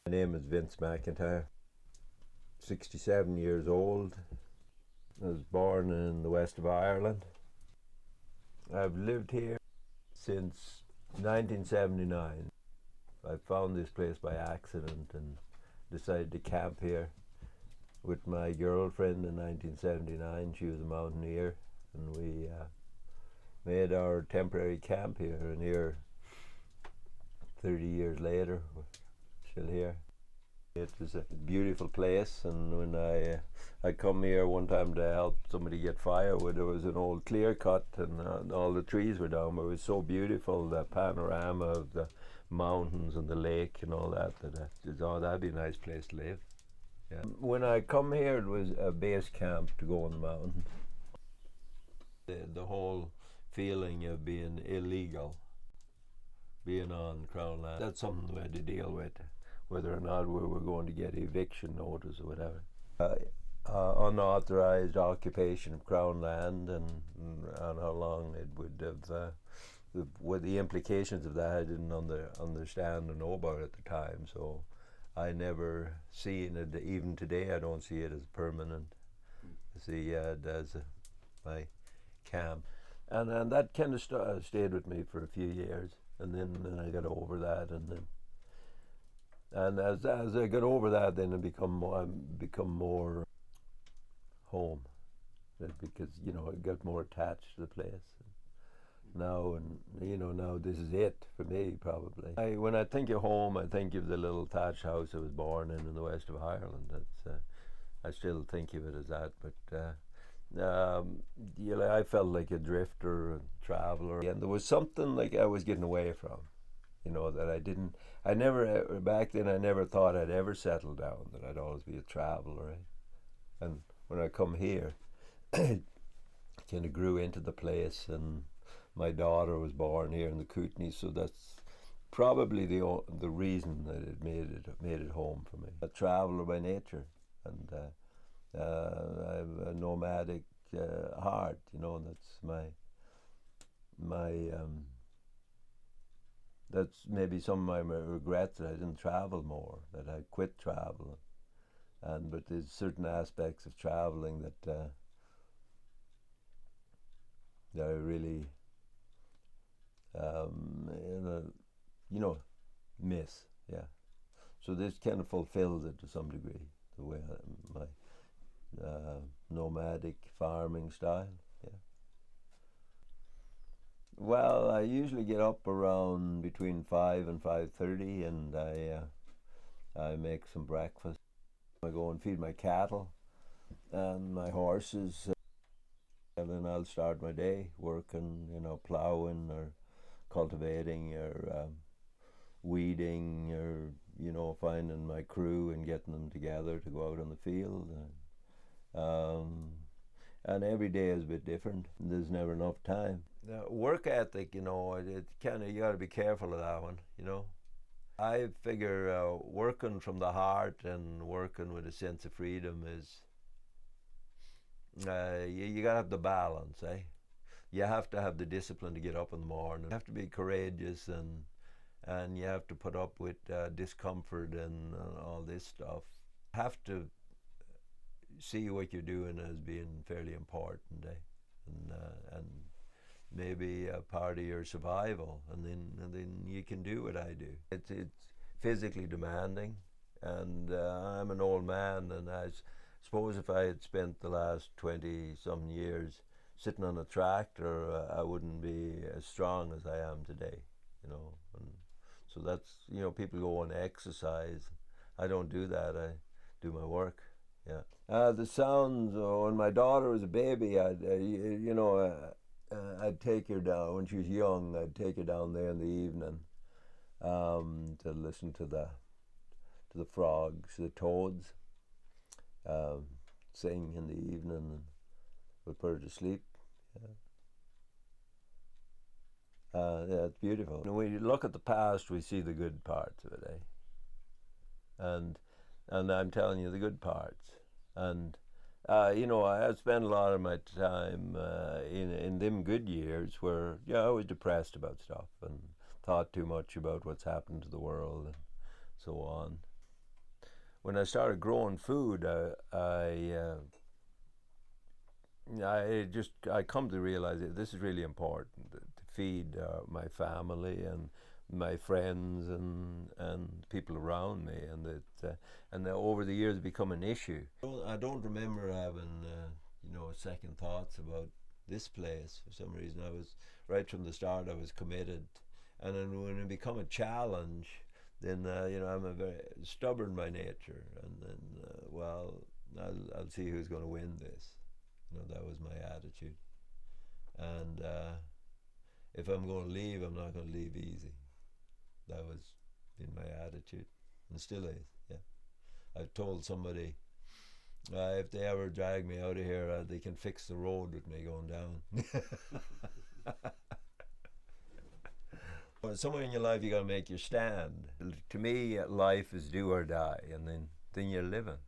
My name is Vince McIntyre, 67 years old. I was born in the west of Ireland. I've lived here since 1979. I found this place by accident and decided to camp here with my girlfriend in 1979. She was a mountaineer, and we made our temporary camp here, and here 30 years later we're still here. It was a beautiful place, and when I come here one time to help somebody get firewood, there was an old clear cut, and all the trees were down, but it was so beautiful, the panorama of the mountains and the lake and all that, that I just, oh, that'd be a nice place to live. Yeah. When I come here, it was a base camp to go on the mountain. The whole feeling of being illegal, being on Crown land, that's something we had to deal with, whether or not we were going to get eviction notice or whatever. Unauthorized occupation of Crown land, and how long it would have, with the implications of that, I didn't understand or know about at the time, so I never seen it. Even today, I don't see it as permanent. I see it as my camp, and that kind of stayed with me for a few years, and then I got over that, and as I got over that, then I become more home, because I got more attached to the place now, and now this is it for me probably. When I think of home, I think of the little thatched house I was born in the west of Ireland. That's I still think of it as that, but I felt like a drifter and traveler, and there was something like I was getting away from, that I never, back then I never thought I'd ever settle down, that I'd always be a traveler, right? And when I come here, I kind of grew into the place, and my daughter was born here in the Kootenays, so that's probably the reason that it made it home for me. A traveler by nature, and I have a nomadic heart, that's my that's maybe some of my regrets, that I didn't travel more, that I quit traveling. But there's certain aspects of traveling that I really miss. Yeah. So this kind of fulfills it to some degree, the way my nomadic farming style. Yeah. Well, I usually get up around between 5 and 5:30, and I make some breakfast. I go and feed my cattle and my horses, and then I'll start my day working, plowing or cultivating or weeding, or finding my crew and getting them together to go out on the field. And every day is a bit different. There's never enough time. Work ethic, it's kind of, you got to be careful of that one. I figure working from the heart and working with a sense of freedom is, you got to have the balance, eh? You have to have the discipline to get up in the morning. You have to be courageous, and you have to put up with discomfort and all this stuff. You have to see what you're doing as being fairly important, eh? And maybe a part of your survival, and then you can do what I do. It's physically demanding, and I'm an old man, and I suppose if I had spent the last 20-some years sitting on a tractor, I wouldn't be as strong as I am today, And so that's, people go on exercise. I don't do that. I do my work. Yeah. The sounds, when my daughter was a baby, I'd take her down when she was young. I'd take her down there in the evening to listen to the frogs, the toads, sing in the evening, and would put her to sleep. Yeah, it's beautiful. When we look at the past, we see the good parts of it, eh? And I'm telling you the good parts. And I had spent a lot of my time in them good years where I was depressed about stuff and thought too much about what's happened to the world and so on. when I started growing food, I come to realize that this is really important to feed my family and my friends and people around me, and that over the years it become an issue. I don't remember having second thoughts about this place for some reason. I was right from the start. I was committed, and then when it become a challenge, then I'm a very stubborn by nature, and then I'll see who's going to win this. That was my attitude. And if I'm going to leave, I'm not going to leave easy. That was been my attitude, and still is. Yeah, I've told somebody if they ever drag me out of here, they can fix the road with me going down. Somewhere in your life, you got to make your stand. To me, life is do or die, and then you're living.